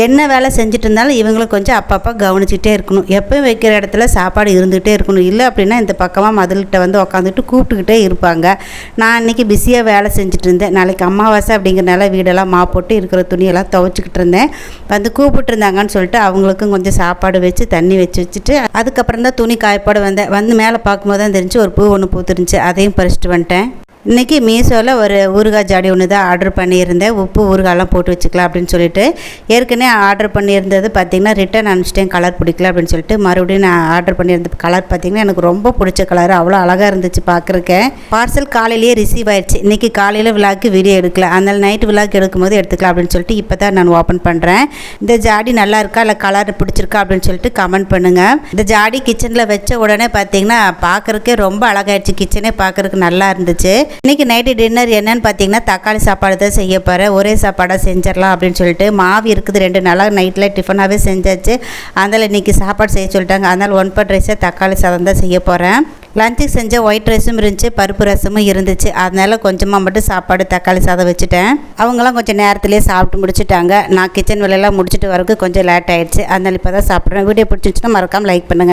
என்ன வேலை செஞ்சுட்டு இருந்தாலும் இவங்களும் கொஞ்சம் அப்பப்போ கவனிச்சிட்டே இருக்கணும். எப்போயும் வைக்கிற இடத்துல சாப்பாடு இருந்துகிட்டே இருக்கணும். இல்லை அப்படின்னா இந்த பக்கமாக மதில்கிட்ட வந்து உக்காந்துட்டு கூப்பிட்டுக்கிட்டே இருப்பாங்க. நான் இன்றைக்கி பிஸியாக வேலை செஞ்சுட்டு இருந்தேன். நாளைக்கு அமாவாசை அப்படிங்கிறனால வீடெல்லாம் போட்டு இருக்கிற துணியெல்லாம் துவைச்சிக்கிட்டு இருந்தேன். வந்து கூப்பிட்டு இருந்தாங்கன்னு சொல்லிட்டு அவங்களுக்கும் கொஞ்சம் சாப்பாடு வச்சு தண்ணி வச்சுட்டு அதுக்கப்புறம் தான் துணி காயப்போட வந்து மேலே பார்க்கும்போது தான் தெரிஞ்சு ஒரு பூ ஒன்று பூத்துருந்துச்சு. அதையும் பறிச்சுட்டு வந்துட்டேன். இன்றைக்கி மீஷோவில் ஒரு ஊறுகாய் ஜாடி ஒன்று தான் ஆர்டர் பண்ணியிருந்தேன். உப்பு ஊறுகாயெல்லாம் போட்டு வச்சுக்கலாம் அப்படின்னு சொல்லிட்டு. ஏற்கனவே ஆர்டர் பண்ணியிருந்தது பார்த்திங்கன்னா ரிட்டன் அனுப்பிச்சிட்டேன், கலர் பிடிக்கல அப்படின்னு சொல்லிட்டு. மறுபடியும் நான் ஆர்டர் பண்ணியிருந்த கலர் பார்த்திங்கன்னா எனக்கு ரொம்ப பிடிச்ச கலர், அவ்வளோ அழகாக இருந்துச்சு பார்க்குறக்கேன். பார்சல் காலையிலேயே ரிசீவ் ஆயிடுச்சு. இன்றைக்கி காலையில் விழாக்கு வீடியோ எடுக்கல, அதனால் நைட்டு விழாக்கு எடுக்கும்போது எடுத்துக்கலாம் அப்படின்னு சொல்லிட்டு இப்போ தான் நான் ஓப்பன் பண்ணுறேன். இந்த ஜாடி நல்லா இருக்கா இல்லை கலர் பிடிச்சிருக்கா அப்படின்னு சொல்லிட்டு கமெண்ட் பண்ணுங்கள். இந்த ஜாடி கிச்சனில் வச்ச உடனே பார்த்திங்கன்னா பார்க்குறக்கே ரொம்ப அழகாயிடுச்சு. கிச்சனே பார்க்குறதுக்கு நல்லா இருந்துச்சு. இன்றைக்கி நைட்டு டின்னர் என்னன்னு பார்த்தீங்கன்னா தக்காளி சாப்பாடு தான் செய்ய போகிறேன். ஒரே சாப்பாடாக செஞ்சிடலாம் அப்படின்னு சொல்லிட்டு. மாவு இருக்குது 2 நாளாக நைட்டில் டிஃபனாகவே செஞ்சாச்சு. அதனால் இன்றைக்கி சாப்பாடு செய்ய சொல்லிட்டாங்க. அதனால் 1 pot ரைஸாக தக்காளி சாதம் தான் செய்ய போகிறேன். லஞ்சுக்கு செஞ்ச ஒயிட் ரைஸும் இருந்துச்சு, பருப்பு ரசமும் இருந்துச்சு. அதனால் கொஞ்சமாக மட்டும் சாப்பாடு தக்காளி சாதம் வச்சுட்டேன். அவங்களாம் கொஞ்சம் நேரத்துலேயே சாப்பிட்டு முடிச்சுட்டாங்க. நான் கிச்சன் வேலையெல்லாம் முடிச்சுட்டு வரக்கு கொஞ்சம் லேட் ஆகிடுச்சு. அதனால் இப்போ தான் சாப்பிட்றேன். வீடியோ பிடிச்சிருந்துச்சுன்னா மறக்காமல் லைக் பண்ணுங்கள்.